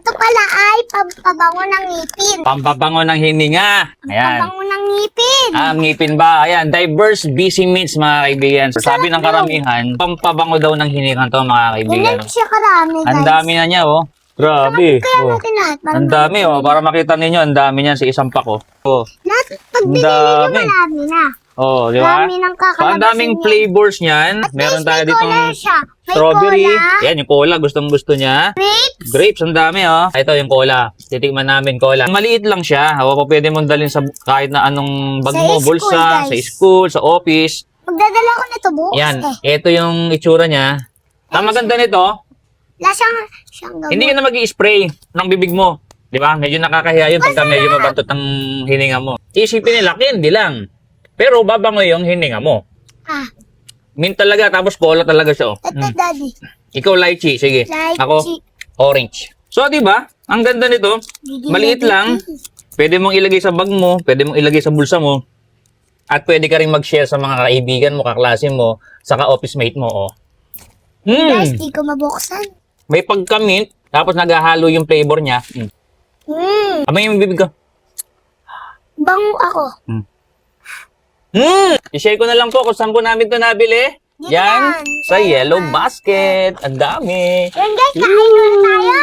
Ito pala ay pampabango ng ngipin. Pampabango ng hininga. Ayan. Pampabango ng ngipin. Ang ngipin ba? Ayan, diverse busy meats mga kaibigan. Sabi ng karamihan, pampabango daw ng hininga to mga kaibigan. Ganyan siya karami, guys. Ang dami na niya, oh. Grabe. Kaya Oh. natin lahat. Ang dami, oh. Para makita ninyo, ang dami niyan sa isang pack, oh. Oh, Lahat, pag Ang binili nyo, dami. marami na. oh di ba? Marami ng So, kakalabasin ang daming niya. flavors niyan. Meron tayo May ditong cola siya. May strawberry. cola, Yan, yung cola. Gustong-gusto niya. grapes, Grapes, ang dami, oh. Ito yung cola. Titikman namin cola. Maliit lang siya. O, pwede mong dalhin sa kahit na anong bag Sa mo, school, bulsa, guys. sa school, sa office. magdadala ko nito bukas Yan, eh. ito yung itsura niya. Ang maganda nito, Siyang gamot. hindi ka na mag-i-spray ng bibig mo. Di ba? Medyo nakakahiya yun pagka medyo mabantot ang hininga mo. Isipin nila, candy lang. Pero babango yung hininga mo. Ah, Mint talaga, tapos cola talaga siya. Oh. ito daddy. Ikaw lychee, sige. Lychee. Ako, orange. So, di ba? Ang ganda nito. Maliit lang. Pwede mong ilagay sa bag mo, pwede mong ilagay sa bulsa mo. At pwede ka rin mag-share sa mga kaibigan mo, kaklase mo, saka office mate mo. Oh. Guys, di ko mabuksan. May pagka-mint, tapos naghahalo yung flavor niya. Amay yung bibig ko. Bango ako. I-share ko na lang po kung saan po namin ito nabili. Dito Yan, yan. sa Yellow Basket. Ang dami. Yan guys, kain na tayo.